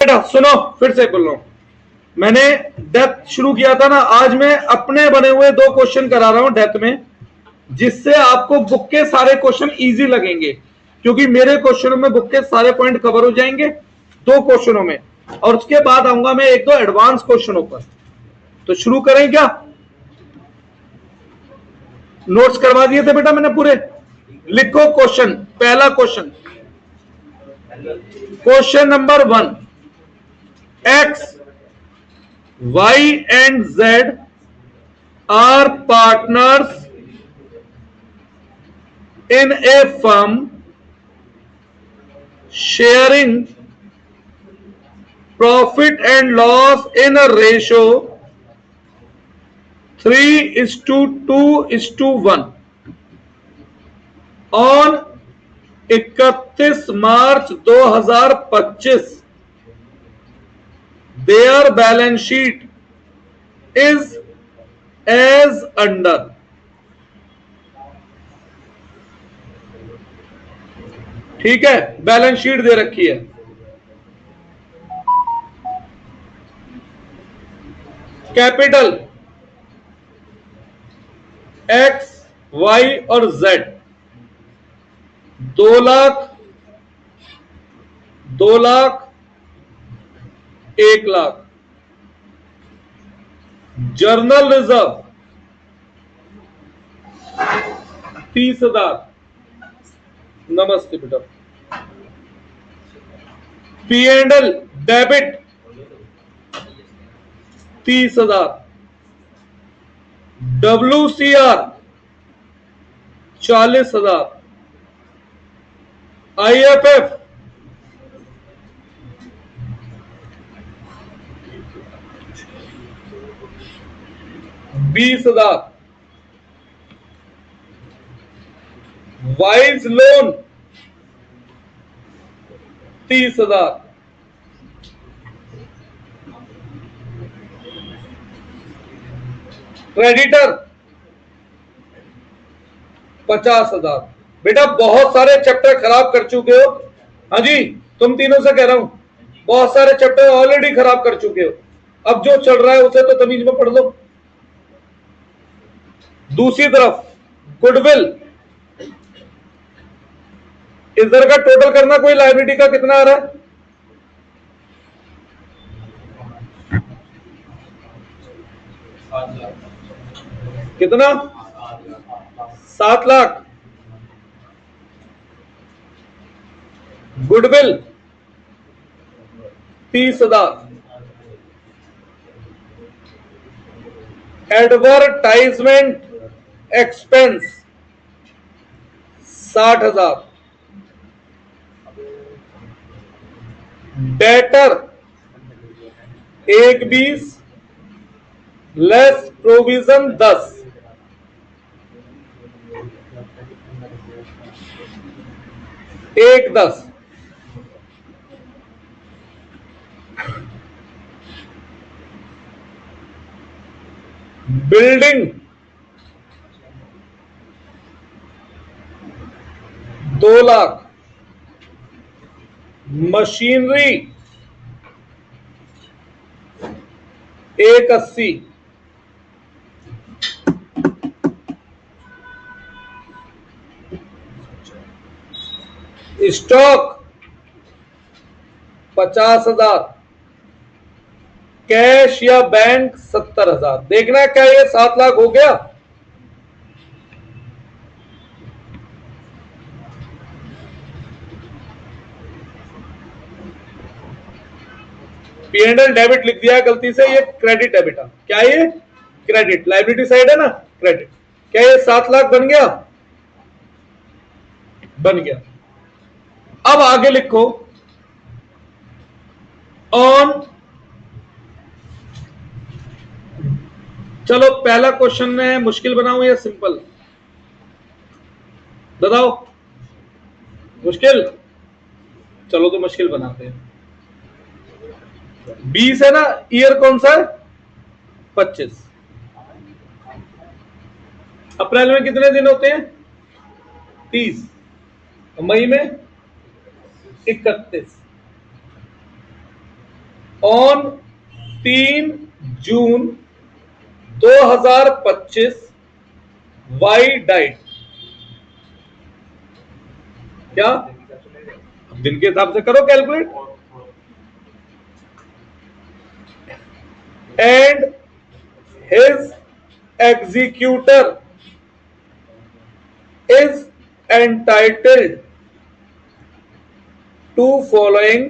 बेटा सुनो, फिर से बोल रहा हूं, मैंने डेथ शुरू किया था ना, आज मैं अपने बने हुए 2 क्वेश्चन करा रहा हूं डेथ में, जिससे आपको बुक के सारे क्वेश्चन इजी लगेंगे, क्योंकि मेरे क्वेश्चनों में बुक के सारे पॉइंट कवर हो जाएंगे 2 क्वेश्चनों में, और उसके बाद आऊंगा मैं 1-2 एडवांस क्वेश्चनों पर। तो शुरू करें क्या? नोट्स करवा दिए थे बेटा मैंने पूरे। लिखो क्वेश्चन, पहला question, question number 1, X, Y and Z are partners in a firm sharing profit and loss in a ratio 3:2:1 on 31 March 2025. their balance sheet is as under. ठीक है, बैलेंस शीट दे रखी है। कैपिटल एक्स, वाई और Z, 2 lakh, 2 lakh, 1 lakh. Journal reserve 30,000। नमस्ते बेटा। P and L debit 30,000। WCR 40,000। IFF 20,000। Wise loan 30,000। Creditor 50,000। बेटा बहुत सारे चैप्टर खराब कर चुके हो। हाँ जी, तुम तीनों से कह रहा हूं, बहुत सारे चैप्टर ऑलरेडी खराब कर चुके हो। अब जो चल रहा है उसे तो तमीज में पढ़ लो। दूसरी तरफ गुडविल, इधर का टोटल करना, कोई लायबिलिटी का कितना आ रहा है? कितना? 7 lakh. Goodwill 30,000। Advertisement expense 60,000। Debtor 1,20 less provision 10। एक 10। Building 2 lakh. Machinery 180। Stock 50,000। Cash या बैंक 70,000। देखना क्या ये 7 लाख हो गया? P&L डेबिट लिख दिया गलती से, ये क्रेडिट है बेटा। क्या ये? क्रेडिट। लाइबिलिटी साइड है ना, क्रेडिट। क्या ये 7 लाख बन गया? बन गया। अब आगे लिखो, ऑन, चलो पहला क्वेश्चन है, मुश्किल बनाऊं या सिंपल बताओ? मुश्किल? चलो तो मुश्किल बनाते हैं। 20 है ना, ईयर कौन सा है? 25। अप्रैल में कितने दिन होते हैं? 30। मई में 31। On 3 June 2025 Y died. क्या दिन के हिसाब से करो calculate. And his executor is entitled to following.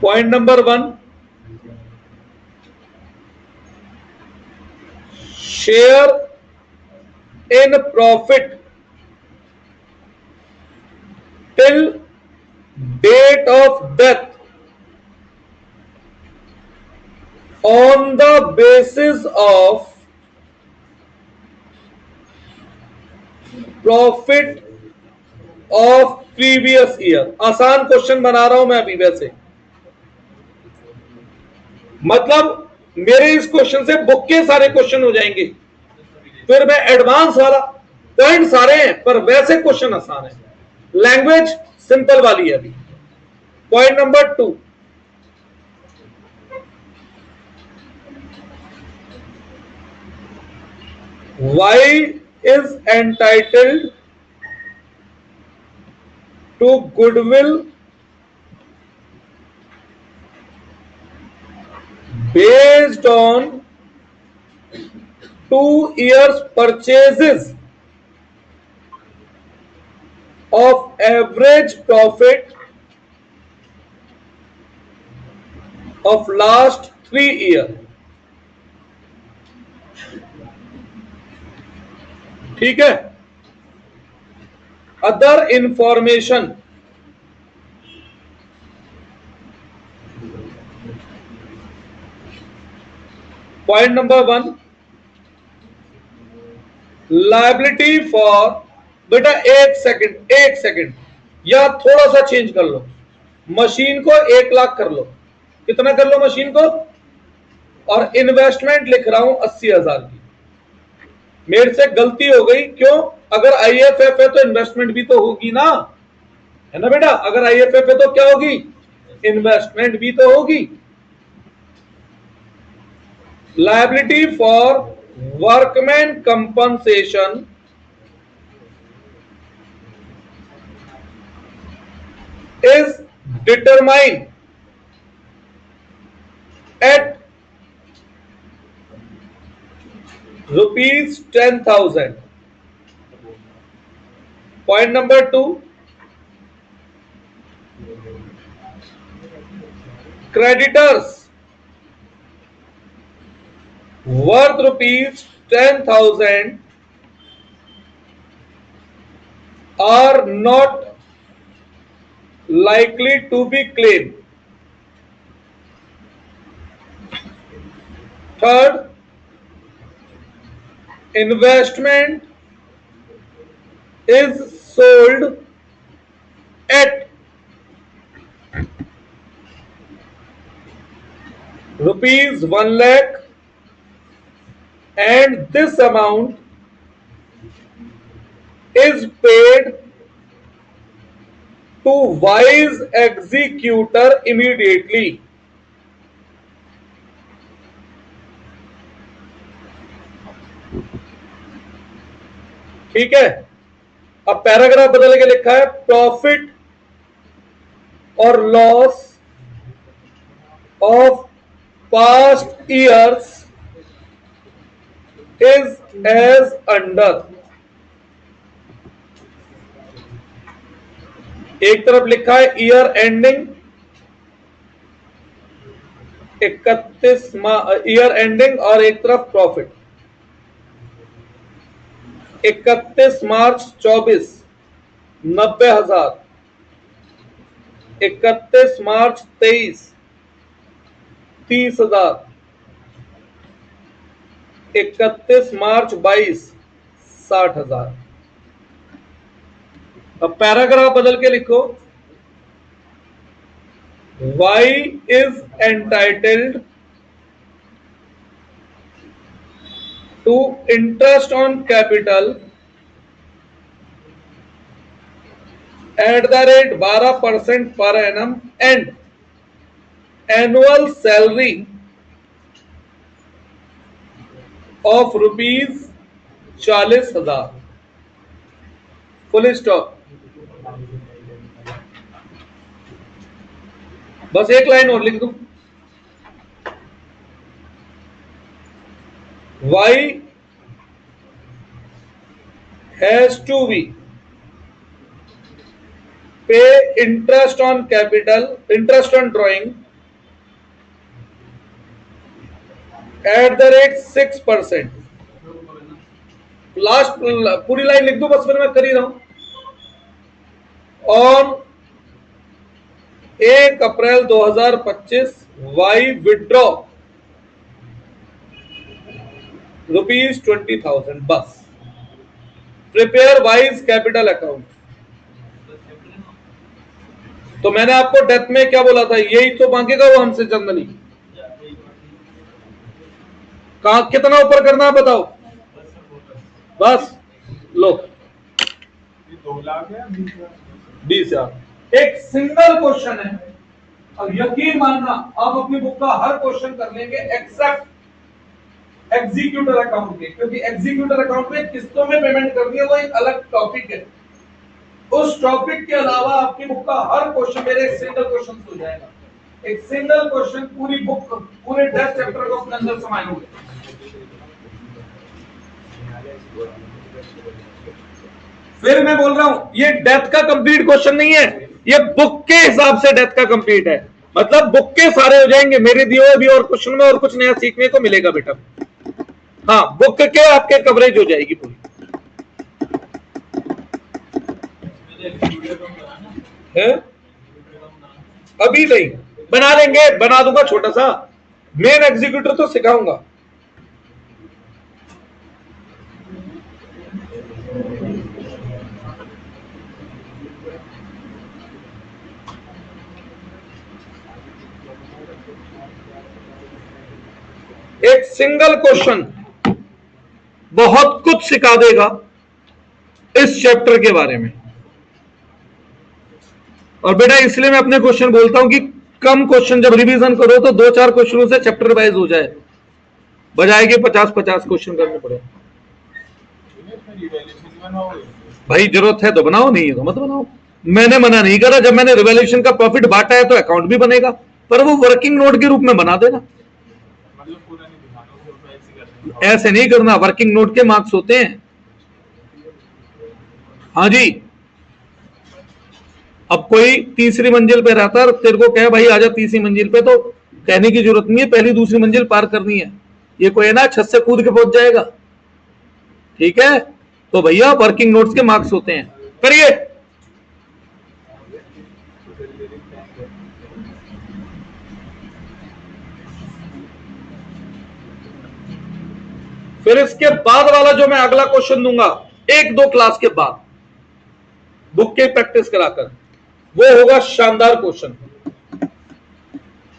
Point number 1, share in profit till date of death on the basis of profit of previous year. आसान क्वेश्चन बना रहा हूं मैं अभी, वैसे मतलब मेरे इस क्वेश्चन से बुक के सारे क्वेश्चन हो जाएंगे, फिर मैं एडवांस वाला, पॉइंट सारे हैं पर वैसे क्वेश्चन आसान है, लैंग्वेज सिंपल वाली है अभी। Point number 2, Y is entitled to goodwill based on 2 years purchases of average profit of last 3 years। ठीक है। Other information, point number 1, liability for, बेटा एक सेकंड या थोड़ा सा चेंज कर लो, मशीन को 1 लाख कर लो। कितना कर लो मशीन को? और इन्वेस्टमेंट लिख रहा हूं 80,000 की। मेरे से गलती हो गई, क्यों? अगर आईएफएफ है तो इन्वेस्टमेंट भी तो होगी ना, है ना बेटा? अगर आईएफएफ है तो क्या होगी? इन्वेस्टमेंट भी तो होगी। Liability for workman compensation is determined at ₹10,000। Point number 2, creditors worth ₹10,000 are not likely to be claimed। Third, investment is sold at ₹1 lakh and this amount is paid to wise executor immediately। ठीक है। अब paragraph बदल के लिखा है, profit और loss of past years is as under. एक तरफ लिखा है ईयर एंडिंग 31 ईयर एंडिंग, और एक तरफ प्रॉफिट 31 मार्च 24 90,000, 31 मार्च 23 30,000, 31 मार्च 22 60,000। अब पैराग्राफ बदल के लिखो, Y is entitled to interest on capital @12% per annum and annual salary of ₹40,000 full stop. बस एक लाइन और लिख दूं, Y has to be pay interest on capital, interest on drawing @6%। Last पूरी लाइन लिख दूं, बस फिर मैं कर ही रहा हूं। On 1 April 2025 Y withdraw ₹20,000। बस प्रिपेयर वाइज कैपिटल अकाउंट। तो मैंने आपको डेथ में क्या बोला था, यही तो मांगेगा वो हमसे जनरली। कहा कितना ऊपर करना है बताओ, बस लो 20,000। एक सिंगल क्वेश्चन है, अब यकीन मानना आप अपनी बुक का हर क्वेश्चन कर लेंगे एक्सेप्ट एग्जीक्यूटर अकाउंट के, क्योंकि एग्जीक्यूटर अकाउंट में किस्तों में पेमेंट करनी है, वो एक अलग टॉपिक है। उस टॉपिक के अलावा आपकी बुक का हर क्वेश्चन मेरे एक सिंगल क्वेश्चन हो जाएगा। एक सिंगल क्वेश्चन पूरी बुक, पूरे 10 चैप्टर को अपने अंदर समाये हुए। फिर मैं बोल रहा हूं ये डेथ का कंप्लीट क्वेश्चन नहीं है, ये बुक के हिसाब से डेथ का कंप्लीट है। मतलब बुक के सारे हो जाएंगे मेरे दिए हुए भी, और क्वेश्चन में और कुछ नया सीखने को मिलेगा बेटा। हाँ, बुक के आपके कवरेज हो जाएगी पूरी है? अभी नहीं बना देंगे, बना दूंगा छोटा सा, मेन एग्जीक्यूटर तो सिखाऊंगा। एक सिंगल क्वेश्चन बहुत कुछ सिखा देगा इस चैप्टर के बारे में। और बेटा इसलिए मैं अपने क्वेश्चन बोलता हूं कि कम क्वेश्चन जब रिवीजन करो तो 2-4 क्वेश्चनों से चैप्टर वाइज हो जाए, बजाय के 50-50 क्वेश्चन करने पड़े। भाई जरूरत है तो बनाओ, नहीं है तो मत बनाओ। मैंने मना नहीं करा, जब मैंने रिवैल्यूएशन का प्रॉफिट बांटा है तो अकाउंट भी बनेगा, पर वो वर्किंग नोट के रूप में बना देना। ऐसे नहीं करना, वर्किंग नोट के मार्क्स होते हैं। हाँ जी, अब कोई तीसरी मंजिल पे रहता है, तेरे को कहे भाई आजा तीसरी मंजिल पे, तो कहने की जरूरत नहीं है, पहली दूसरी मंजिल पार करनी है। ये कोई है ना छत से कूद के पहुंच जाएगा, ठीक है? तो भैया वर्किंग नोट्स के मार्क्स होते हैं। करिए, फिर इसके बाद वाला जो मैं अगला क्वेश्चन दूंगा 1-2 क्लास के बाद बुक की प्रैक्टिस कराकर, वो होगा शानदार क्वेश्चन।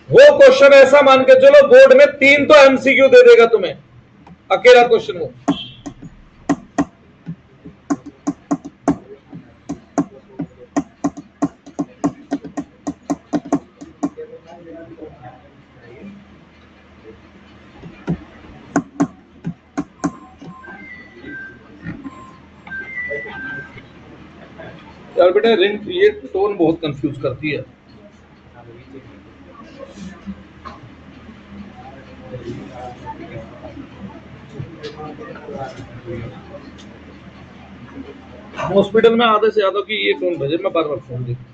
वो क्वेश्चन ऐसा मान के चलो बोर्ड में 3 तो एमसीक्यू दे देगा तुम्हें, अकेला क्वेश्चन वो। यार बेटा रिंग ये टोन बहुत कंफ्यूज करती है। हॉस्पिटल में आधे से ज्यादा की ये टोन भेजे, मैं बार बार फोन देखूं।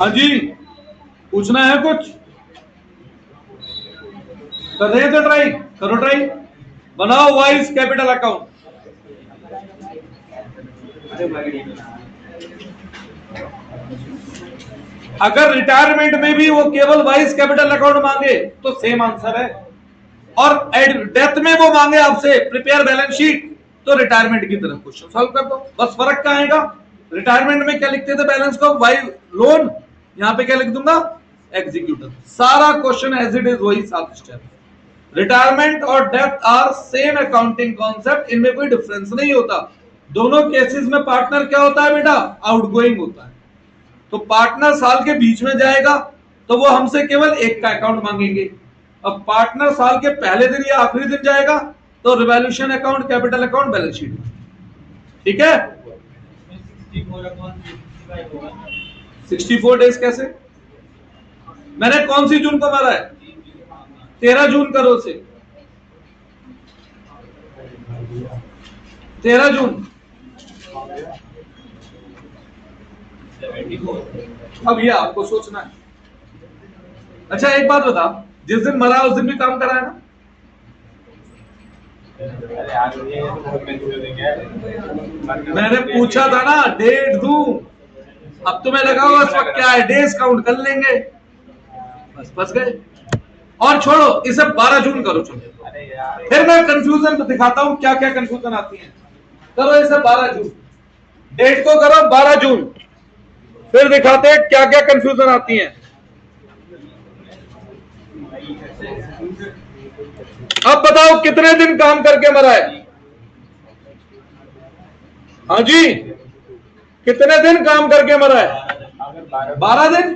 हाँ जी, पूछना है कुछ? कर रहे थे ट्राई, करो ट्राई, बनाओ वाइज कैपिटल अकाउंट। अगर रिटायरमेंट में भी वो केवल वाइज कैपिटल अकाउंट मांगे तो सेम आंसर है। और डेथ में वो मांगे आपसे प्रिपेयर बैलेंस शीट, तो रिटायरमेंट की तरफ क्वेश्चन सॉल्व कर दो। बस फर्क क्या आएगा, रिटायरमेंट में क्या लिखते थे, बैलेंस को बाय लोन, यहां पे क्या लिख दूंगा, एग्जीक्यूटर। सारा क्वेश्चन एज इट इज वही 7 स्टेप। रिटायरमेंट और death are same accounting concept, इनमें कोई डिफरेंस नहीं होता। दोनों केसेस में पार्टनर क्या होता है बेटा, आउटगोइंग होता है। तो पार्टनर साल के बीच में जाएगा तो वो हमसे केवल एक का अकाउंट मांगेंगे। अब पार्टनर साल के पहले दिन या आखिरी दिन जाएगा तो revaluation account, capital account, balance sheet. ठीक है, 64 डेज कैसे, मैंने कौन सी जून को मारा है, 13 जून करो से, 13 जून। अब ये आपको सोचना है। अच्छा एक बात बता, जिस दिन मरा उस दिन भी काम करा है ना? मैंने पूछा था ना डेट दूं, अब तुम्हें लगा होगा इस वक्त क्या है, डेज काउंट कर लेंगे, बस फंस गए। और छोड़ो इसे 12 जून करो, चलो फिर मैं कंफ्यूजन दिखाता हूं क्या क्या कंफ्यूजन आती है। करो इसे 12 जून, डेट को करो 12 जून, फिर दिखाते हैं क्या क्या कंफ्यूजन आती है। अब बताओ कितने दिन काम करके मरा है? हाँ जी, कितने दिन काम करके मरा है? 12 दिन।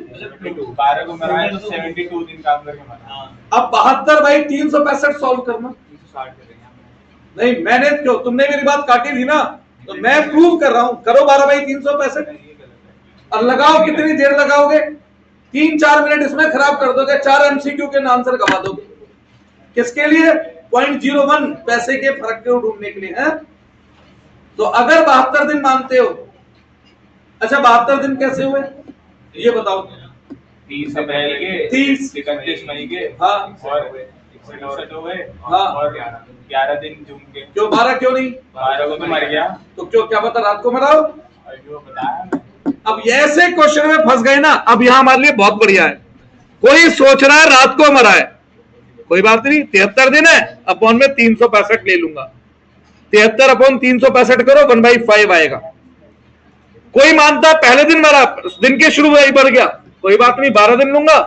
12 को मरा है तो 72 दिन काम करके मरा। अब 72 बाई 365 सॉल्व करना। 360 नहीं मैंने क्यों, तुमने मेरी बात काटी थी ना, तो मैं प्रूव कर रहा हूं। करो 12 बाई 365 और लगाओ, कितनी देर लगाओगे, 3-4 मिनट इसमें खराब कर दोगे, 4 एमसीक्यू के आंसर गवा दोगे। किसके लिए, 0.01 पैसे के फर्क को ढूंढने के लिए है। तो अगर 72 दिन मानते हो, अच्छा 72 दिन कैसे हुए ये बताओ। 30 अप्रैल के, 30 31 मई के, हाँ, और 61 हो गए, हाँ, और 11 दिन जून के। क्यों 12 क्यों नहीं? 12 को तो मर गया, तो क्यों, क्या पता रात को मराओ। जो बताया। अब ऐसे क्वेश्चन में फंस गए ना, अब यहां हमारे लिए बहुत बढ़िया है। कोई सोच रहा है रात को मरा है, कोई बात नहीं, 73 दिन है, अपॉन में 365 ले लूंगा, 73 अपॉन 365 करो, 1/5 आएगा। कोई मानता है पहले दिन मरा, दिन के शुरू वही बढ़ गया, कोई बात नहीं, 12 दिन लूंगा,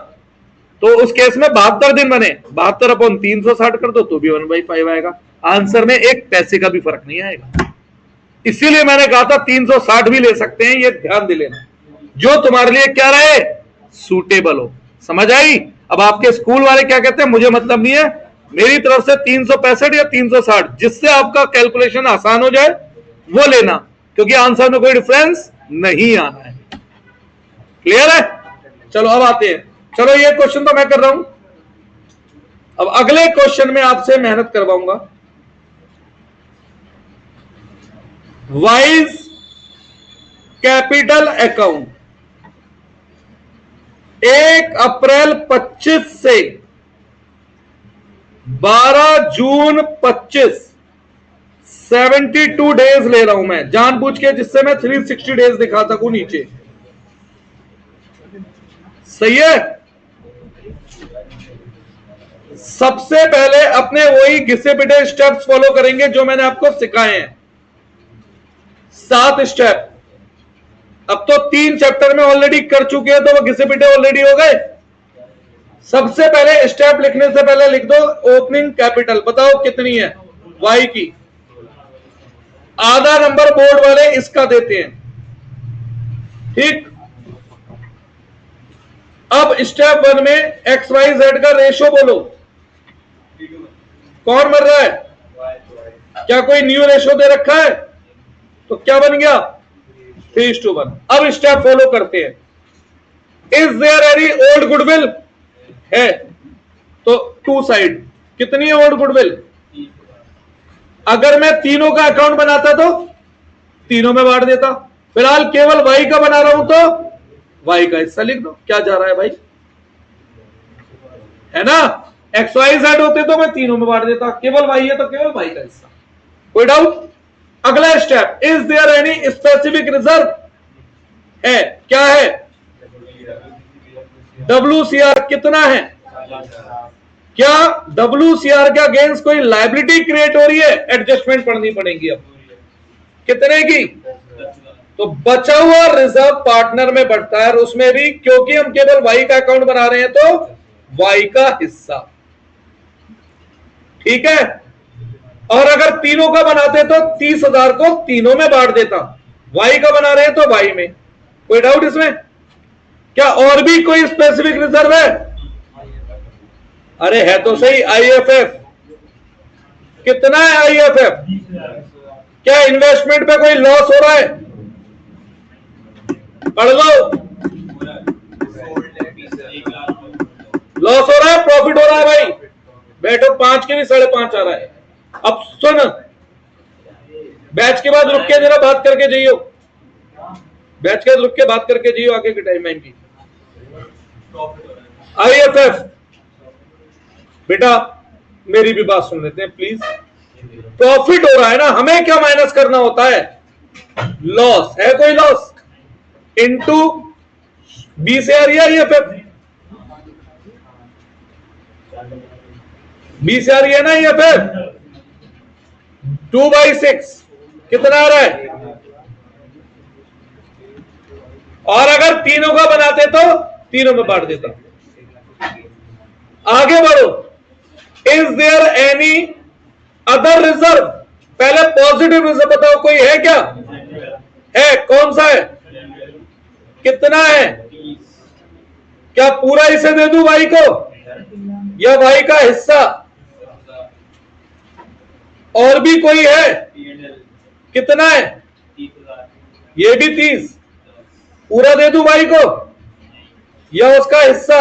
तो उस केस में 72 दिन बने, 72 अपॉन 360 कर दो तो भी 1/5 आएगा। आंसर में एक पैसे का भी फर्क नहीं आएगा। इसीलिए मैंने कहा था 360 भी ले सकते हैं, ये ध्यान दे लेना, जो तुम्हारे लिए क्या रहे, सूटेबल हो। समझ आई? अब आपके स्कूल वाले क्या कहते हैं मुझे मतलब नहीं है, मेरी तरफ से 365 या 360, जिससे आपका कैलकुलेशन आसान हो जाए वो लेना, क्योंकि आंसर में कोई डिफरेंस नहीं आना है। क्लियर है? चलो अब आते हैं, चलो ये क्वेश्चन तो मैं कर रहा हूं, अब अगले क्वेश्चन में आपसे मेहनत करवाऊंगा। वाइज कैपिटल अकाउंट 1 अप्रैल 25 से 12 जून 25, 72 डेज ले रहा हूं मैं जानबूझ के, जिससे मैं 360 डेज दिखा सकूं नीचे। सही है? सबसे पहले अपने वही घिसे पिटे स्टेप्स फॉलो करेंगे जो मैंने आपको सिखाए हैं, 7 स्टेप। अब तो 3 चैप्टर में ऑलरेडी कर चुके हैं, तो वो घिसे पिटे ऑलरेडी हो गए। सबसे पहले स्टेप लिखने से पहले लिख दो ओपनिंग कैपिटल, बताओ कितनी है, वाई की। आधा नंबर बोर्ड वाले इसका देते हैं, ठीक। अब स्टेप 1 में XYZ का रेशो बोलो, कौन मर रहा है, क्या कोई न्यू रेशो दे रखा है, तो क्या बन गया 3:1। अब स्टेप फॉलो करते हैं, is there any old goodwill है, तो 2 साइड, कितनी है ओल्ड गुडविल, अगर मैं तीनों का अकाउंट बनाता तो तीनों में बांट देता, फिलहाल केवल वाई का बना रहा हूं तो वाई का हिस्सा लिख दो, क्या जा रहा है भाई, है ना। XYZ होते तो मैं तीनों में बांट देता, केवल वाई है तो केवल वाई का हिस्सा। कोई डाउट? अगला step, is there any specific reserve है, क्या है, WCR कितना है, क्या WCR के अगेंस्ट कोई लायबिलिटी क्रिएट हो रही है? एडजस्टमेंट पढ़नी पड़ेगी अब। कितने की? तो बचा हुआ रिजर्व पार्टनर में बढ़ता है, और उसमें भी क्योंकि हम केवल वाई का अकाउंट बना रहे हैं तो वाई का हिस्सा। ठीक है। और अगर तीनों का बनाते तो 30,000 को तीनों में बांट देता। वाई का बना रहे हैं तो वाई में। कोई डाउट इसमें? क्या और भी कोई स्पेसिफिक रिजर्व है? अरे है तो सही, IFF। कितना है IFF? क्या इन्वेस्टमेंट पे कोई लॉस हो रहा है? पढ़ लो। लॉस हो रहा है, प्रॉफिट हो रहा है भाई? बैठो, 5 के भी 5.5 आ रहा है। अब सुन, बैच के बाद रुक के जरा बात करके जाइयो। बैच के बाद रुक के बात करके जाइयो आगे के टाइम की। IFF बेटा मेरी भी बात सुन लेते हैं प्लीज। प्रॉफिट हो रहा है ना, हमें क्या माइनस करना होता है? लॉस है, कोई लॉस इनटू बी से आ रही है IFF। बी से आ रही है ना IFF। 2/6 कितना आ रहा है? और अगर तीनों का बनाते तो तीनों में बांट देता। आगे बढ़ो। Is there any other reserve? पहले पॉजिटिव रिजर्व बताओ, कोई है क्या? है, कौन सा है? कितना है? क्या पूरा इसे दे दूं वाई को, या वाई का हिस्सा? और भी कोई है? कितना है? ये भी 30। पूरा दे दूं वाई को, या उसका हिस्सा?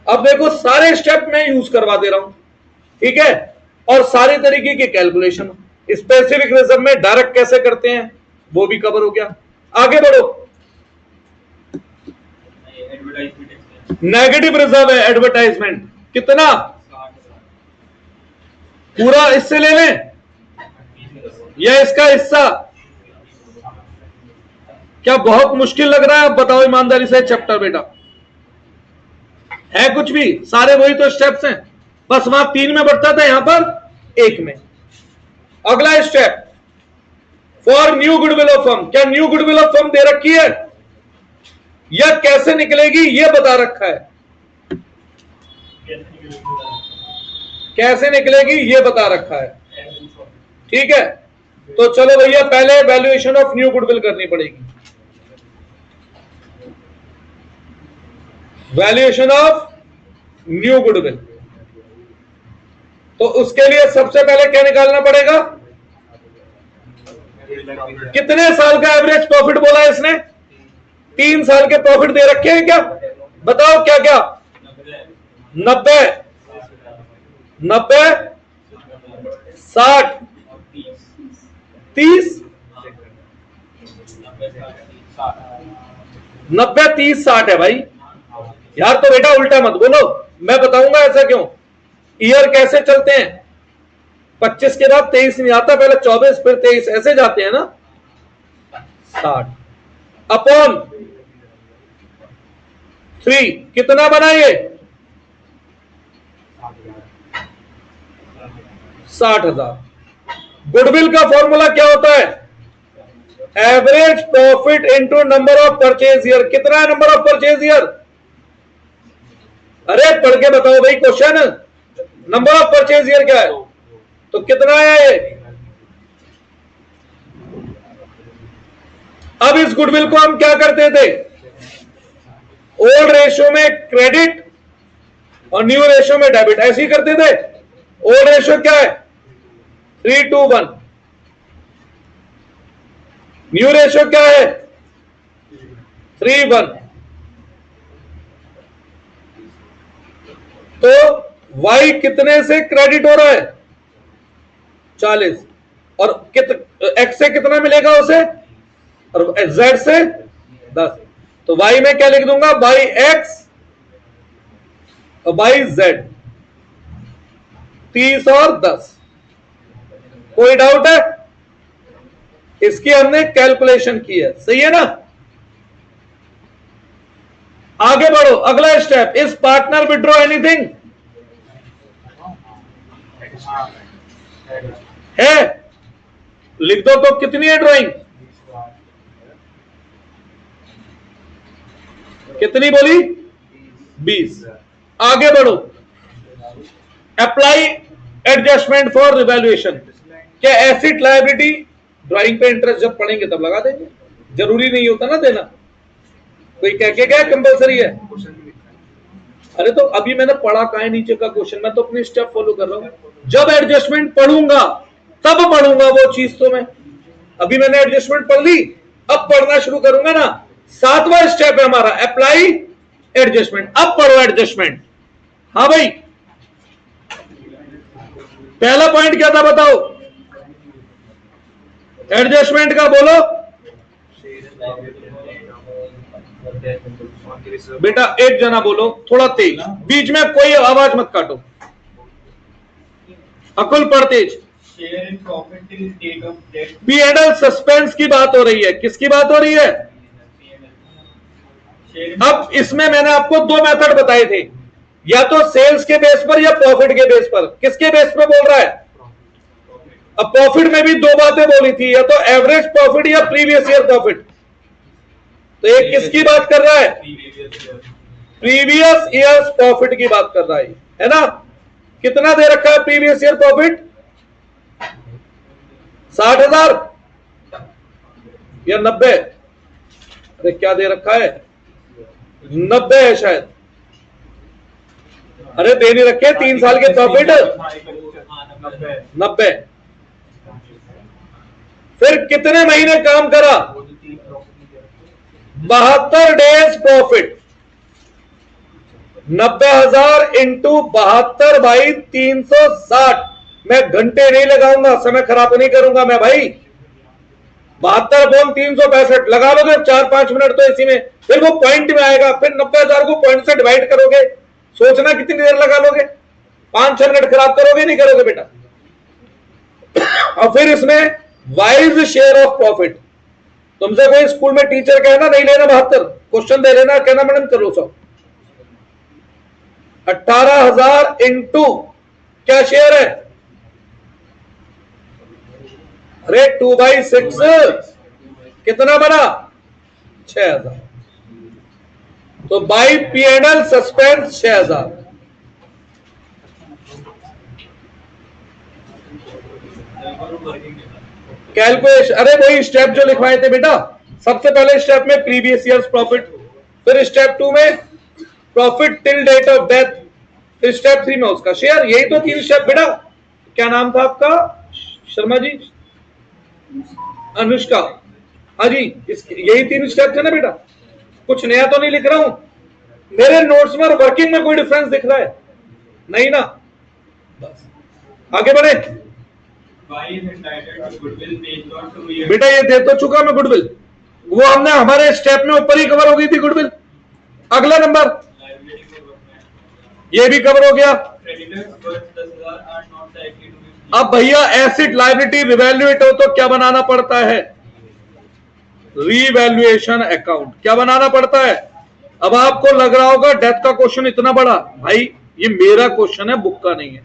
अब देखो, सारे स्टेप मैं यूज करवा दे रहा हूं, ठीक है? और सारी तरीके की कैलकुलेशन स्पेसिफिक रिजर्व में डायरेक्ट कैसे करते हैं वो भी कवर हो गया। आगे बढ़ो। नेगेटिव रिजर्व है एडवर्टाइजमेंट। कितना? पूरा इससे ले लें या इसका हिस्सा? क्या बहुत मुश्किल लग रहा है? अब बताओ ईमानदारी से चैप्टर बेटा, है कुछ भी? सारे वही तो स्टेप्स हैं, बस वहां 3 में बढ़ता था, यहां पर 1 में। अगला step, for new goodwill of firm. क्या न्यू गुडविल ऑफ फर्म दे रखी है, या कैसे निकलेगी ये बता रखा है? कैसे निकलेगी ये बता रखा है, ठीक है? तो चलो भैया, पहले वैल्यूएशन ऑफ न्यू गुडविल करनी पड़ेगी। वैल्यूएशन ऑफ न्यू गुडविल, तो उसके लिए सबसे पहले क्या निकालना पड़ेगा? कितने साल का एवरेज प्रॉफिट बोला है इसने? 3 साल के प्रॉफिट दे रखे हैं क्या? बताओ क्या क्या? 90, 60, 30, 90, 30, 60 है भाई। यार तो बेटा उल्टा मत बोलो, मैं बताऊंगा ऐसा क्यों। ईयर कैसे चलते हैं? 25 के बाद 23 नहीं आता, पहले 24 फिर 23, ऐसे जाते हैं ना। 60 अपॉन 3 कितना बना ये? 60,000। गुडविल का फॉर्मूला क्या होता है? Average profit into number of purchase year. कितना है नंबर ऑफ परचेज ईयर? अरे पढ़ के बताओ भाई question. Number of purchase year क्या है? तो कितना है ये? अब इस गुडविल को हम क्या करते थे? ओल्ड रेशियो में क्रेडिट और न्यू रेशियो में डेबिट, ऐसे ही करते थे। ओल्ड रेशियो क्या है? 3:1। न्यू रेशियो क्या है? 3:1। तो y कितने से क्रेडिट हो रहा है? 40। और x से कितना मिलेगा उसे? और z से 10। तो y में क्या लिख दूंगा? बाई x और बाई z, 30 और 10। कोई डाउट है? इसकी हमने कैलकुलेशन की है, सही है ना? आगे बढ़ो, अगला स्टेप, इस पार्टनर विड्रॉ एनीथिंग है, लिख दो। तो कितनी है ड्राइंग, कितनी बोली, 20। आगे बढ़ो, अप्लाई एडजस्टमेंट फॉर रिवैल्यूएशन। क्या एसेट लायबिलिटी, ड्राइंग पे इंटरेस्ट जब पढ़ेंगे तब लगा देंगे, जरूरी नहीं होता ना देना। कोई कह के क्या कंपलसरी है? अरे तो अभी मैंने पढ़ा कहाँ है नीचे का क्वेश्चन, मैं तो अपनी स्टेप फॉलो कर रहा हूं। जब एडजस्टमेंट पढ़ूंगा तब पढ़ूंगा वो चीज। तो मैं अभी मैंने एडजस्टमेंट पढ़ ली, अब पढ़ना शुरू करूंगा ना। 7वां स्टेप है हमारा, अप्लाई एडजस्टमेंट। अब पढ़ो एडजस्टमेंट। हाँ भाई, पहला पॉइंट क्या था बताओ, एडजस्टमेंट का बोलो बेटा। एक जना बोलो, थोड़ा तेज, बीच में कोई आवाज मत काटो। अकुल पढ़ तेज। P&L सस्पेंस की बात हो रही है, किसकी बात हो रही है? अब इसमें मैंने आपको दो मेथड बताए थे, या तो सेल्स के बेस पर या प्रॉफिट के बेस पर। किसके बेस पर बोल रहा है? अब प्रॉफिट में भी दो बातें बोली थी, या तो एवरेज प्रॉफिट या प्रीवियस ईयर प्रॉफिट। तो एक किसकी बात कर रहा है? प्रीवियस ईयर प्रॉफिट की बात कर रहा है ना। कितना दे रखा है प्रीवियस ईयर प्रॉफिट? 60,000 या 90? अरे क्या दे रखा है? 90 है शायद। अरे दे नहीं रखे 3 साल के प्रॉफिट 90। फिर कितने महीने काम करा? 72 डेज प्रॉफिट। 90,000 into 72 by 360। मैं घंटे नहीं लगाऊंगा, समय खराब नहीं करूंगा मैं भाई। 72 बोल 365 लगा लोगे 4-5 मिनट तो इसी में, फिर वो पॉइंट में आएगा। फिर 90,000 को पॉइंट से डिवाइड करोगे, सोचना कितनी देर लगा लोगे? 5-6 मिनट खराब करोगे नहीं करोगे बेटा? और फिर इसमें वाइज शेयर ऑफ प्रॉफिट। तुमसे कोई स्कूल में टीचर कहना नहीं लेना 72, क्वेश्चन दे लेना, कहना मैडम करो सब। 18,000 इंटू क्या शेयर है? अरे 2/6 कितना बना? 6,000। तो बाई P&L सस्पेंस 6,000। कैलकुलेशन, अरे वही स्टेप जो लिखवाए थे बेटा। सबसे पहले स्टेप में प्रीवियस ईयर्स प्रॉफिट, फिर स्टेप 2 में profit till date of death, फिर स्टेप 3 में उसका शेयर। यही तो 3 स्टेप बेटा। क्या नाम था आपका? शर्मा जी, अनुष्का। हाँ जी, यही 3 स्टेप थे ना बेटा। कुछ नया तो नहीं लिख रहा हूं? मेरे नोट्स में और वर्किंग में कोई डिफरेंस दिख रहा है? नहीं ना? बस आगे बढ़े बेटा। ये दे तो चुका मैं गुडविल, वो हमने हमारे स्टेप में ऊपर ही कवर हो गई थी गुडविल। अगला नंबर ये भी कवर हो गया। अब भैया एसेट लायबिलिटी रिवैल्यूएट हो तो क्या बनाना पड़ता है? Revaluation account. क्या बनाना पड़ता है? अब आपको लग रहा होगा डेथ का क्वेश्चन इतना बड़ा, भाई ये मेरा क्वेश्चन है, बुक का नहीं है।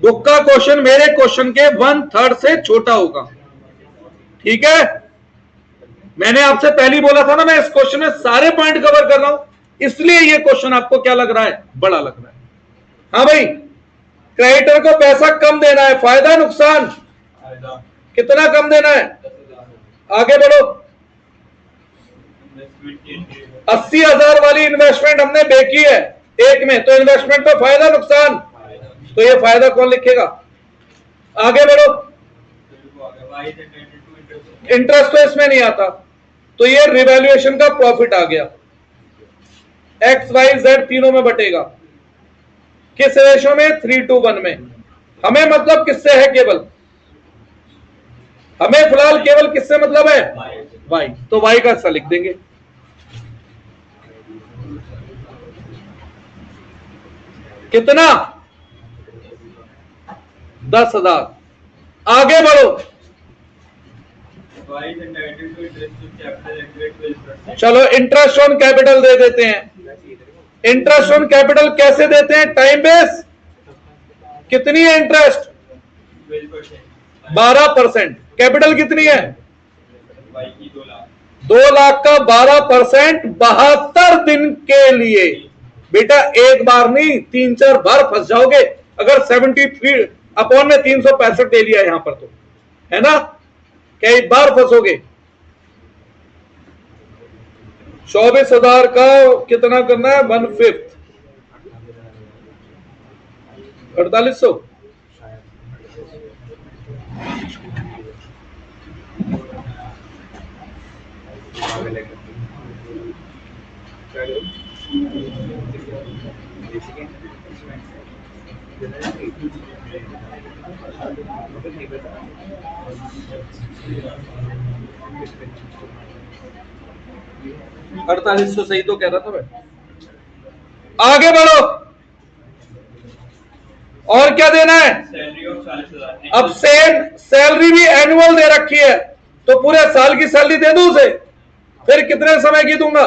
बुक का क्वेश्चन मेरे क्वेश्चन के 1/3 से छोटा होगा, ठीक है? मैंने आपसे पहले बोला था ना, मैं इस क्वेश्चन में सारे पॉइंट कवर कर रहा हूं, इसलिए ये क्वेश्चन आपको क्या लग रहा है? बड़ा लग रहा है। हाँ भाई, क्रेडिटर को पैसा कम देना है, फायदा नुकसान? कितना कम देना है? आगे बढ़ो। 80,000 वाली इन्वेस्टमेंट हमने बेची है एक में, तो इन्वेस्टमेंट पे फायदा नुकसान? तो ये फायदा कौन लिखेगा? आगे बढ़ो। इंटरेस्ट तो इसमें नहीं आता, तो ये रिवैल्यूएशन का प्रॉफिट आ गया। एक्स वाई जेड तीनों में बटेगा। किस रेशो में? 3:1 में। हमें मतलब किससे है? केवल हमें फिलहाल केवल किससे मतलब है? वाई। तो वाई का हिस्सा लिख देंगे। कितना? 10,000। आगे बढ़ो। Y is entitled to interest to capital at 12%. चलो इंटरेस्ट ऑन कैपिटल दे देते हैं। इंटरेस्ट ऑन कैपिटल कैसे देते हैं? Time base. कितनी है इंटरेस्ट? 12%। 12%। कैपिटल कितनी है? Y की 2 लाख। 2 लाख का 12% 72 दिन के लिए। बेटा एक बार नहीं, 3-4 बार फंस जाओगे अगर 73 अपॉन में 365 दे लिया यहां पर, तो है ना, कई बार फंसोगे। 24,000 का कितना करना है? 1/5 4800। $4800 सही तो कह रहा था मैं। आगे बढ़ो, और क्या देना है? Salary of 40,000। अब सेम सैलरी भी एनुअल दे रखी है, तो पूरे साल की सैलरी दे दूं उसे? फिर कितने समय की दूंगा?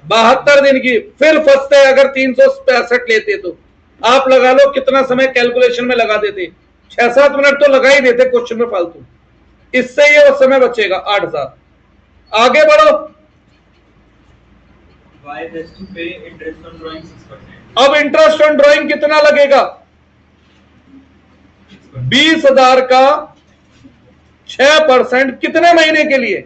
72 दिन की। फिर फंसते अगर 365 लेते तो आप लगा लो कितना समय कैलकुलेशन में लगा देते, 6-7 मिनट तो लगा ही देते क्वेश्चन में फालतू। इससे ये वो समय बचेगा 8,000। आगे बढ़ो। Y has to pay interest on drawing 6%. अब इंटरेस्ट ऑन ड्रॉइंग कितना लगेगा? 20,000 का 6% कितने महीने के लिए?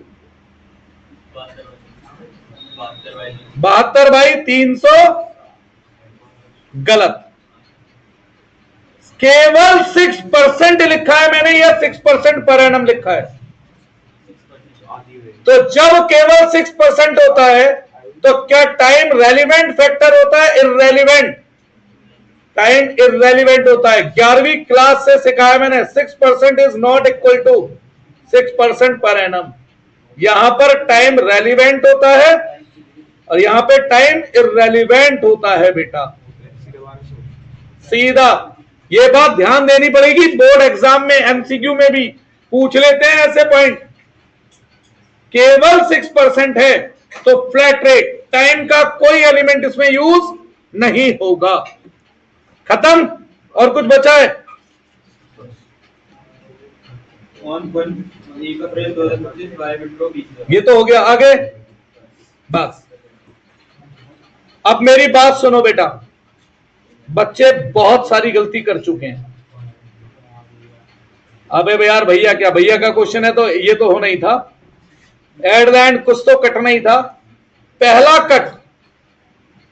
72 बाई 300। गलत, केवल 6% लिखा है मैंने, या 6% पर एनम लिखा है। तो जब केवल 6% होता है तो क्या टाइम रेलिवेंट फैक्टर होता है? इररेलिवेंट। टाइम इररेलिवेंट होता है। 11वीं क्लास से सिखाया मैंने, 6% is not equal to 6% per annum. यहां पर टाइम रेलिवेंट होता है और यहां पे टाइम इररेलिवेंट होता है बेटा, सीधा। ये बात ध्यान देनी पड़ेगी, बोर्ड एग्जाम में एमसीक्यू में भी पूछ लेते हैं ऐसे पॉइंट। केवल 6% है तो फ्लैट रेट, टाइम का कोई एलिमेंट इसमें यूज नहीं होगा। खत्म? और कुछ बचा है? On 1 April 2025 Y withdraw 20,000। ये तो हो गया। आगे बस। अब मेरी बात सुनो बेटा, बच्चे बहुत सारी गलती कर चुके हैं। अबे यार भैया, क्या भैया का क्वेश्चन है तो ये तो होना ही था, एट द एंड कुछ तो कटना ही था। पहला कट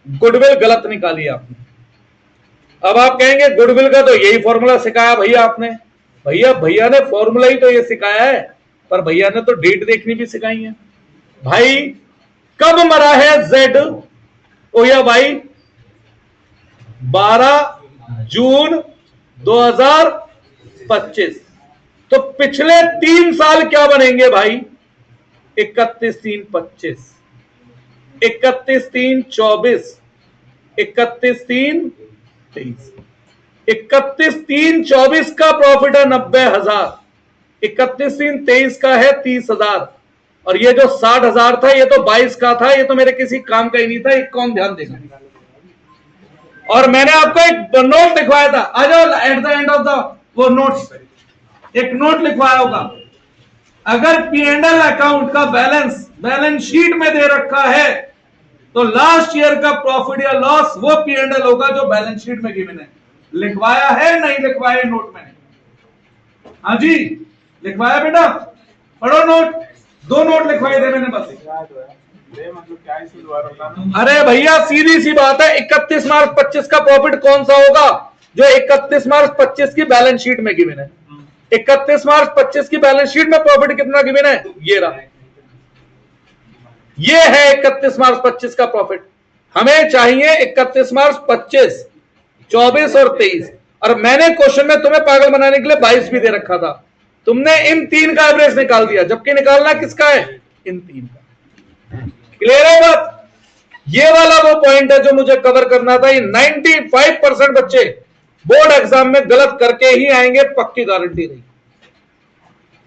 गुडविल गलत निकाली आपने। अब आप कहेंगे गुडविल का तो यही फॉर्मूला सिखाया भैया आपने। भैया ने फॉर्मूला ही तो ये सिखाया है, पर भैया ने तो डेट देखनी भी सिखाई है। भाई कब मरा है जेड? ओ या भाई 12 जून 2025। तो पिछले 3 साल क्या बनेंगे भाई? 31/3/25, 31/3/24, 31/3/23। 31/3/24 का प्रॉफिट है 90,000, 31/3/23 का है 30,000, और ये जो 60,000 था ये तो 22 का था, ये तो मेरे किसी काम का ही नहीं था। एक कौन ध्यान देगा? और मैंने आपको एक नोट लिखवाया था, आ जाओ at the end of the वो नोट्स, एक नोट लिखवाया होगा। अगर P&L अकाउंट का बैलेंस शीट में दे रखा है तो लास्ट ईयर का प्रॉफिट या लॉस वो P&L होगा जो बैलेंस शीट में गिवन है। लिखवाया है नहीं लिखवाया नोट में? हाँ जी लिखवाया बेटा, पढ़ो नोट। 2 नोट लिखवाए थे मैंने बस। अरे भैया सीधी सी बात है, 31 मार्च 25 का प्रॉफिट कौन सा होगा जो 31 मार्च 25 की बैलेंस शीट में गिवन है? 31 मार्च 25 की बैलेंस शीट में प्रॉफिट कितना गिवन है? ये रहा, ये है 31 मार्च 25 का प्रॉफिट। हमें चाहिए 31 मार्च 25, 24 और 23। और मैंने क्वेश्चन में तुम्हें पागल बनाने के लिए 22 भी दे रखा था। तुमने इन 3 का एवरेज निकाल दिया, जबकि निकालना किसका है? इन 3 का। क्लियर है बात? ये वाला वो पॉइंट है जो मुझे कवर करना था। ये 95% बच्चे बोर्ड एग्जाम में गलत करके ही आएंगे, पक्की गारंटी रही।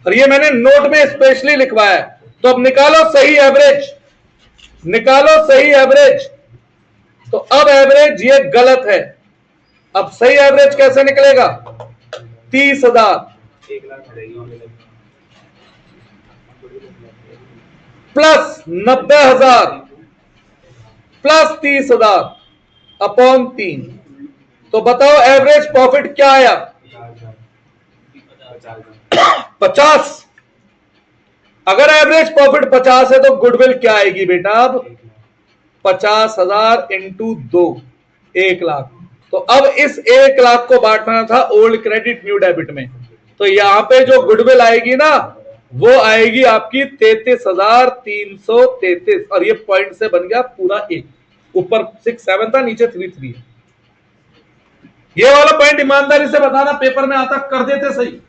और ये मैंने नोट में स्पेशली लिखवाया है। तो अब निकालो सही एवरेज, निकालो सही एवरेज। तो अब एवरेज ये गलत है। अब सही एवरेज कैसे निकलेगा? 30,000 प्लस 90,000 प्लस 30,000 अपॉन 3। तो बताओ एवरेज प्रॉफिट क्या आया? 50। अगर एवरेज प्रॉफिट 50 है तो गुडविल क्या आएगी बेटा? अब 50,000 इंटू 2, 1 लाख। तो अब इस 1 लाख को बांटना था ओल्ड क्रेडिट न्यू डेबिट में। तो यहां पे जो गुडविल आएगी ना, वो आएगी आपकी 33,333। और ये पॉइंट से बन गया पूरा 1। ऊपर 6 7 था, नीचे 3 3 है। ये वाला पॉइंट ईमानदारी से बताना, पेपर में आता कर देते सही,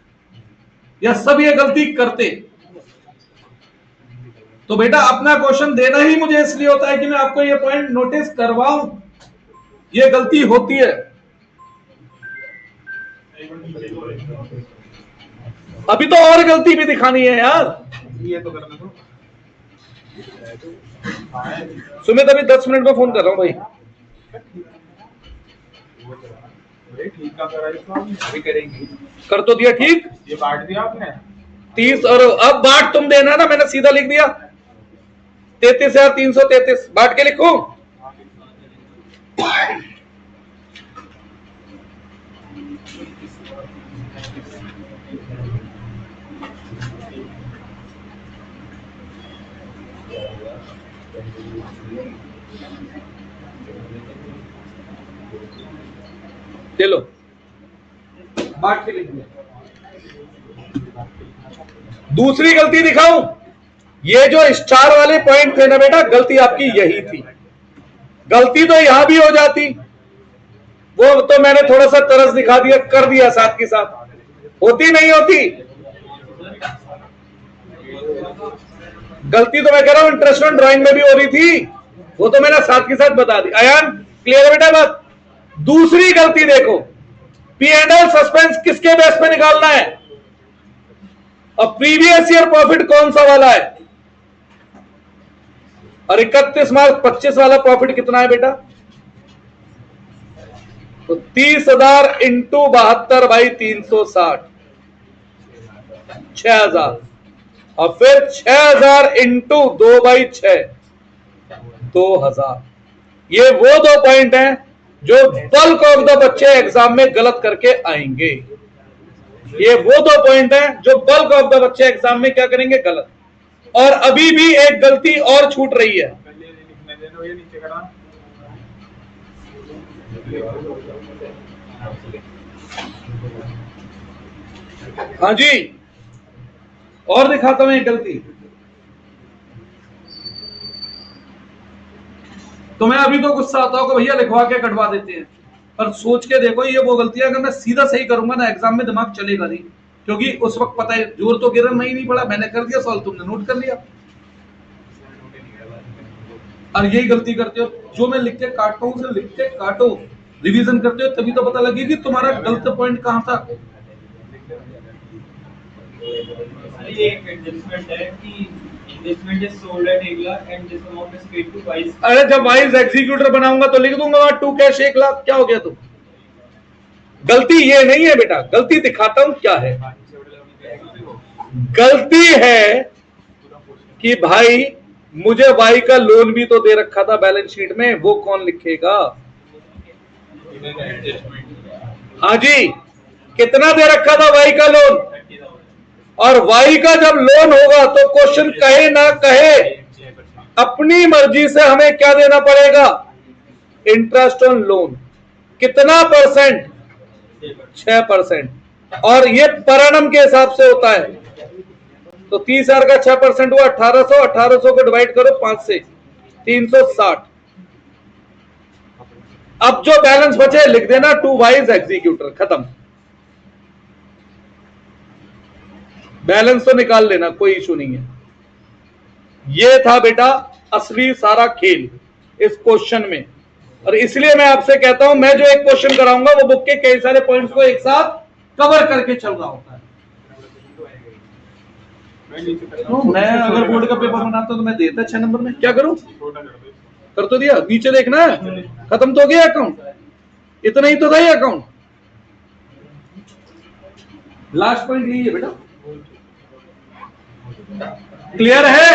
या सब ये गलती करते? तो बेटा अपना क्वेश्चन देना ही मुझे इसलिए होता है कि मैं आपको ये पॉइंट नोटिस करवाऊं, ये गलती होती है। अभी तो और गलती भी दिखानी है यार। ये तो करना दो। सुमित अभी 10 मिनट में फोन कर रहा हूं भाई। ठीक का करा इसको अभी करेंगे। कर तो दिया ठीक, ये बांट दिया आपने 30। और अब बांट तुम देना ना, मैंने सीधा लिख दिया 33,333। बांट के लिखो। चलो बांट के लिख दिया। दूसरी गलती दिखाऊं? ये जो स्टार वाले पॉइंट थे ना बेटा, गलती आपकी यही थी। गलती तो यहां भी हो जाती, वो तो मैंने थोड़ा सा तरस दिखा दिया, कर दिया साथ के साथ। होती नहीं होती गलती? तो मैं कह रहा हूं इंटरेस्ट ऑन ड्राइंग में भी हो रही थी, वो तो मैंने साथ के साथ बता दी। अयान क्लियर है बेटा बात? दूसरी गलती देखो, P&L सस्पेंस किसके बेस पे निकालना है? और प्रीवियस ईयर प्रॉफिट कौन सा वाला है? और 31 मार्च 25 वाला प्रॉफिट कितना है बेटा? तो 30,000 इंटू 72 बाई 360, 6,000। और फिर 6,000 इंटू 2 बाई 6, 2,000। ये वो दो पॉइंट हैं जो बल्क ऑफ द बच्चे एग्जाम में गलत करके आएंगे। ये वो दो पॉइंट हैं जो बल्क ऑफ द बच्चे एग्जाम में क्या करेंगे? गलत। और अभी भी एक गलती और छूट रही है। ये नीचे करा हाँ जी, और दिखाता हूं एक गलती। तो मैं अभी तो गुस्सा आता होगा भैया लिखवा के कटवा देते हैं, पर सोच के देखो ये वो गलती है, अगर मैं सीधा सही करूंगा ना एग्जाम में दिमाग चलेगा नहीं, क्योंकि उस वक्त पता है जोर तो गिरन में ही नहीं पड़ा, मैंने कर दिया सॉल्व, तुमने नोट कर लिया। और यही गलती करते हो, जो मैं लिख के काटता हूं उसे लिख के काटो, रिवीजन करते हो तभी तो पता लगेगी तुम्हारा गलत पॉइंट कहां था। ये एक एडजस्टमेंट है कि investment is sold at 1 lakh and this amount is paid to Y's. अरे जब वाइज एग्जीक्यूटर बनाऊंगा तो लिख दूंगा वहां टू कैश 1 लाख, क्या हो गया? तो गलती ये नहीं है बेटा, गलती दिखाता हूं क्या है। गलती है कि भाई मुझे वाई का लोन भी तो दे रखा था बैलेंस शीट में, वो कौन लिखेगा? हाँ जी, कितना दे रखा था वाई का लोन? और वाई का जब लोन होगा तो क्वेश्चन कहे ना कहे अपनी मर्जी से हमें क्या देना पड़ेगा? Interest on loan. कितना परसेंट? 6%। और ये पर एनम के हिसाब से होता है। तो 30,000 का 6% हुआ 1800, 1800 को डिवाइड करो 5 से, 360। अब जो बैलेंस बचे लिख देना टू वाइज एग्जीक्यूटर, खत्म। बैलेंस तो निकाल लेना, कोई इशू नहीं है। ये था बेटा असली सारा खेल इस क्वेश्चन में। और इसलिए मैं आपसे कहता हूं, मैं जो एक क्वेश्चन कराऊंगा वो बुक के कई सारे पॉइंट्स को एक साथ कवर करके चल रहा होता है। तो मैं अगर बोर्ड का पेपर बनाता तो मैं देता 6 नंबर में, क्या करूं? कर तो दिया, नीचे देखना है, खत्म तो हो गया अकाउंट, इतना ही तो था ये अकाउंट। लास्ट पॉइंट यही है बेटा, क्लियर है?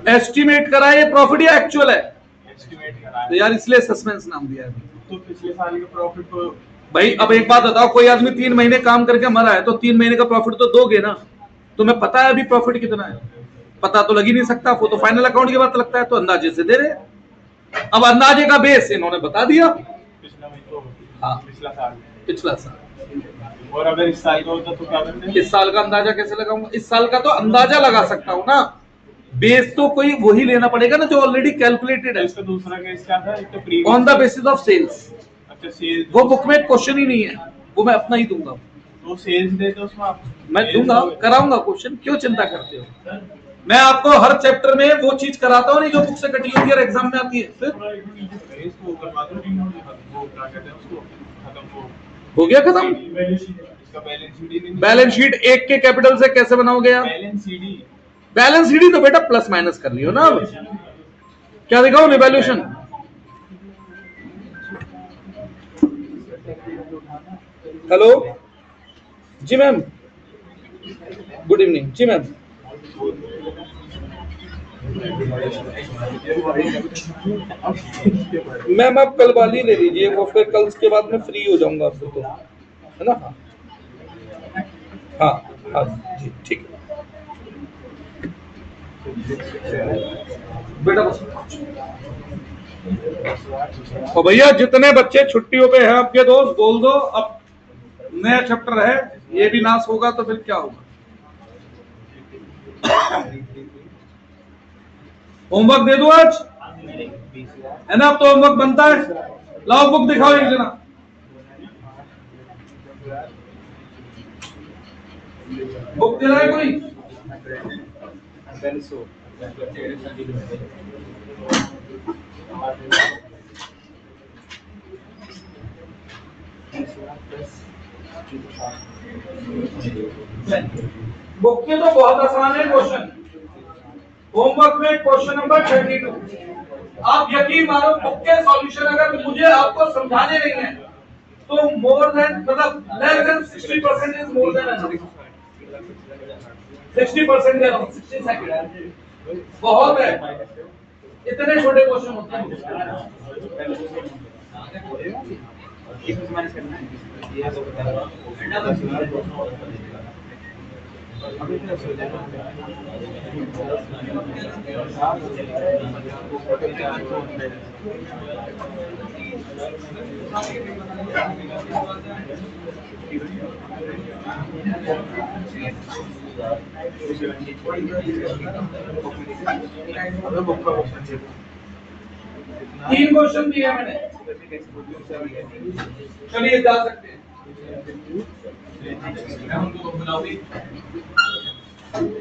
एस्टिमेट करा है, ये प्रॉफिट या एक्चुअल है? तो यार इसलिए सस्पेंस नाम दिया है। तो पिछले साल के प्रॉफिट को भाई अब एक बात बताओ, कोई आदमी 3 महीने काम करके मरा है तो 3 महीने का प्रॉफिट तो दोगे ना? तुम्हें पता है अभी प्रॉफिट कितना है? पता तो लग ही नहीं सकता, वो तो फाइनल अकाउंट की बात लगता है, तो अंदाजे से दे रहे। अब अंदाजे का बेस इन्होंने बता दिया। हाँ, पिछला साल। और अगर इस साल का होता तो क्या करते हैं? इस साल का अंदाजा कैसे लगाऊंगा? इस साल का तो अंदाजा लगा सकता हूँ ना, बेस तो कोई वही लेना पड़ेगा ना जो ऑलरेडी कैलकुलेटेड है। इसका दूसरा केस क्या था? एक तो previous on the basis of sales. अच्छा, सेल्स वो बुक में क्वेश्चन ही नहीं है, वो मैं अपना ही दूंगा। तो सेल्स देते उसमें आप मैं दूंगा, कराऊंगा क्वेश्चन, क्यों चिंता करते हो? मैं आपको हर चैप्टर में वो चीज कराता हूँ नहीं जो बुक से कटी होती है और एग्जाम में आती है। फिर इसको करवा दो, वो क्या कहते हैं उसको, खत्म हो गया खत्म। इसका बैलेंस शीट। बैलेंस शीट एक के कैपिटल से कैसे बनाओगे आप? बैलेंस सीडी, बैलेंस शीट तो बेटा प्लस माइनस कर लियो ना। अब क्या दिखाओ? रिवैल्यूएशन। हेलो जी मैम, गुड इवनिंग जी मैम। मैम आप कल वाली ले लीजिए, वो फिर कल के बाद मैं फ्री हो जाऊंगा आपसे, तो है ना? हाँ हाँ जी ठीक है बेटा बस। और भैया जितने बच्चे छुट्टियों पे हैं आपके दोस्त, बोल दो अब नया चैप्टर है, ये भी नाश होगा तो फिर क्या होगा? होमवर्क दे दो आज, है ना? अब तो होमवर्क बनता है। लाओ बुक दिखाओ एक जना। बुक दे रहा है कोई? बुक के तो बहुत आसान है क्वेश्चन। होमवर्क में क्वेश्चन नंबर 32। आप यकीन मानो बुक के सॉल्यूशन अगर मुझे आपको समझाने नहीं है तो मोर देन मतलब less than 60% is more than enough. 60% है, 60 सेकंड बहुत है। इतने छोटे क्वेश्चन होते हैं। तीन क्वेश्चन दिए मैंने, चलिए जा सकते हैं।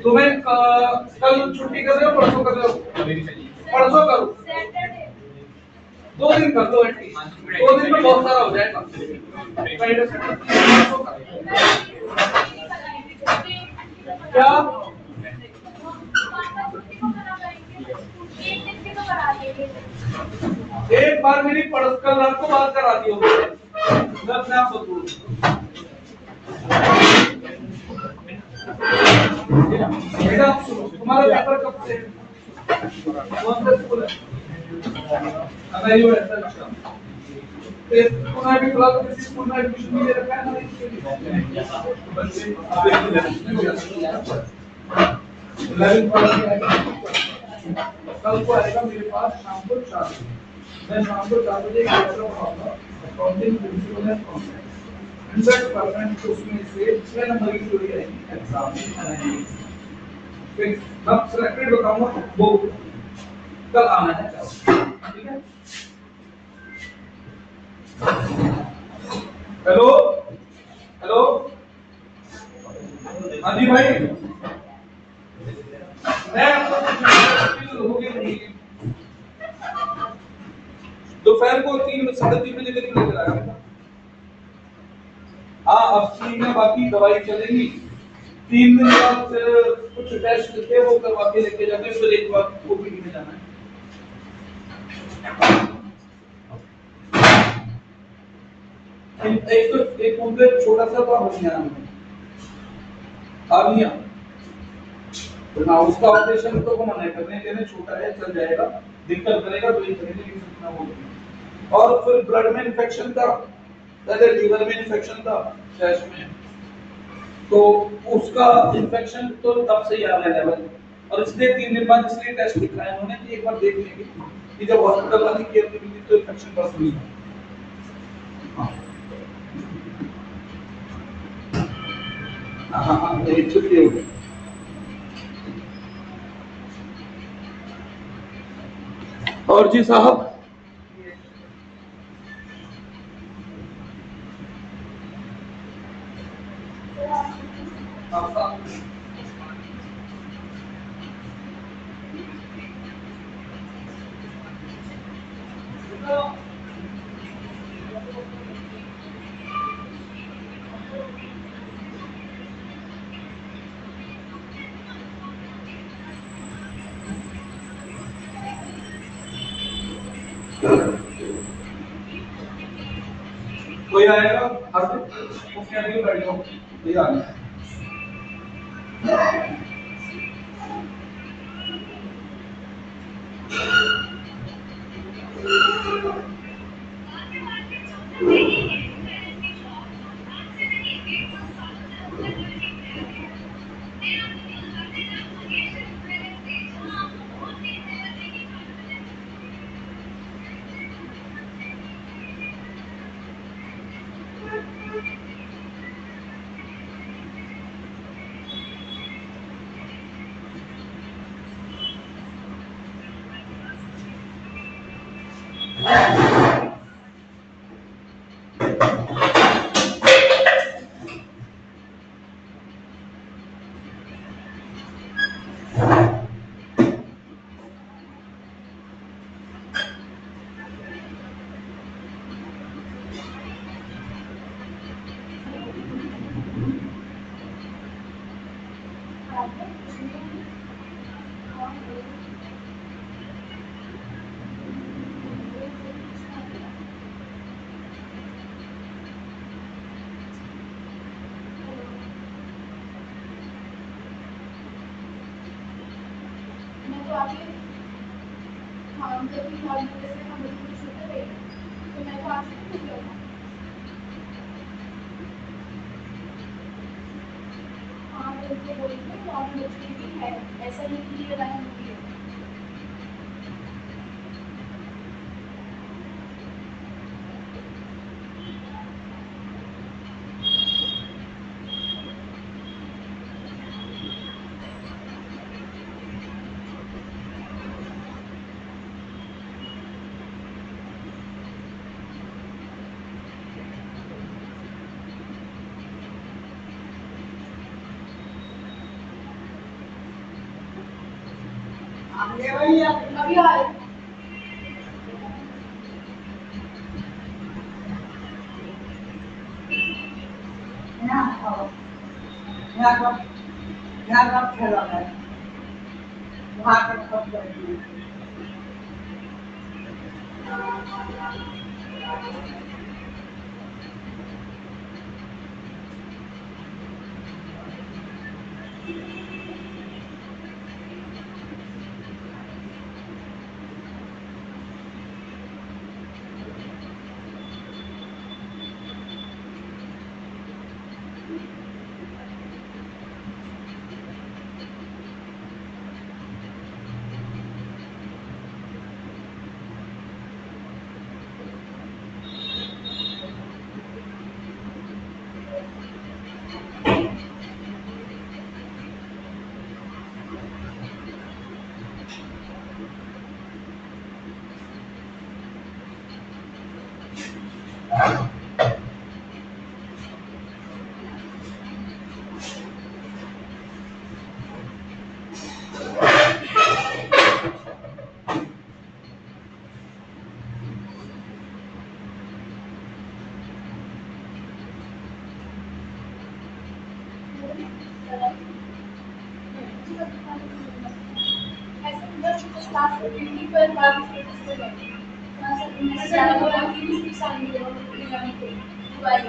तुम्हें कल छुट्टी कर रहे हो, परसों कर रहे हो? परसों करो, 2 दिन कर दो एटलीस्ट, 2 दिन में बहुत सारा हो जाएगा। क्या एक बार मेरी कल रात को बात करा दी होगी, मैं अपने आप बदलूं। बेटा आप सुनो, तुम्हारा पेपर कब से? कौन सा स्कूल है? अगर ये ऐसा अच्छा भी खुला तो किसी स्कूल में एडमिशन नहीं ले रखा है ना इसके लिए? बच्चे कल को आएगा मेरे पास शाम को 4 बजे। मैं शाम को 4 बजे एक लेटर पढ़ाऊंगा, अकाउंटिंग प्रिंसिपल एंड कॉन्सेप्ट 100% उसमें से 6 नंबर की थ्योरी आएगी एग्जाम में। फिर अब सेलेक्टेड बताऊंगा वो कल आना है, ठीक है? हेलो हेलो हाँ जी भाई, मैं दोपहर को 3 साढ़े 3 बजे करीब लेकर आया। हाँ अब 3 में बाकी दवाई चलेगी, 3 दिन बाद फिर कुछ टेस्ट लिखे वो करवा के लेके जाके फिर एक बार ओपीडी में जाना है। एक तो एक उनके छोटा सा तो हड्डियां आ गया, तो ना उसका ऑपरेशन तो को मना कर रहे हैं, कहने छोटा है चल जाएगा, दिक्कत करेगा तो ये करेंगे लेकिन इतना वो नहीं। और फिर ब्लड में इन्फेक्शन था, पहले लीवर में इन्फेक्शन था चेस्ट में, तो उसका इन्फेक्शन तो तब से ही आ गया लेवल, और इसलिए 3 दिन बाद इसलिए टेस्ट दिखाया उन्होंने कि एक बार देख लेंगे कि जब हॉस्पिटल वाली केयर मिली तो इन्फेक्शन बस हुई। हाँ हाँ हाँ छुट्टी हो गई। और जी साहब कोई आएगा वो कहने के बैठ जाओ, ये आ गया। तो आगे हाँ जब भी हॉल में जैसे हम लोग कुछ होते रहे तो मैं तो आज तक नहीं था। हाँ तो उनको बोलेंगे नॉर्मल बच्चे भी है, ऐसा नहीं कि ये लाइन होती है। अभी आए ऐसे बस क्लास में पीटी पर बात स्टेटस पे बैठी मैंने सारा बोला कि किसी साल में लोग निकाल के मोबाइल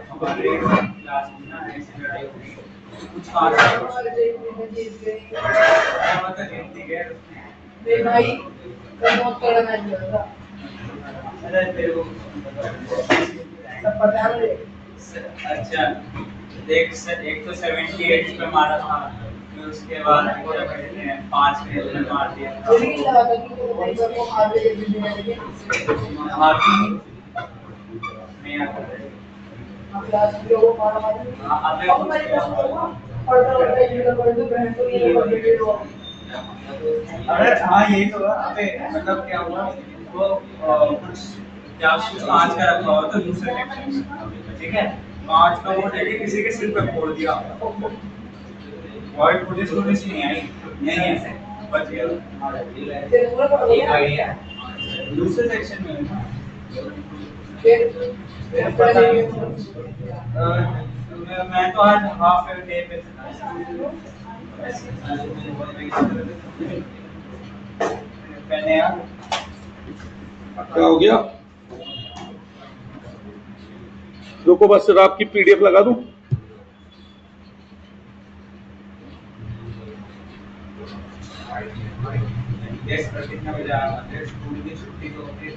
हमारे क्लास में ना ऐसी लड़ाई हो गई कुछ खास भाई बहुत बड़ा मैच हुआ था अरे तेरे को सब पता है मुझे अच्छा एक तो 78 पे मारा था, फिर उसके बाद क्या कहते हैं 5 मिनट में मार दिया था। हाथी नहीं आता है। अरे हाँ यही तो है। अबे मतलब क्या हुआ वो कुछ जासूस कांच का रखा हुआ था दूसरे सेक्शन में, ठीक है, कांच का वो लेके किसी के सिर पे फोड़ दिया। व्हाइट पुलिस नहीं आई, नहीं ऐसे बच गया। दूसरे सेक्शन में था। पता नहीं। मैं तो आज हाफ डे पे था। मैंने यार क्या हो गया? रुको बस सिर्फ आपकी पीडीएफ लगा दूं। कितना बजे आया? स्कूल की छुट्टी तो होती है।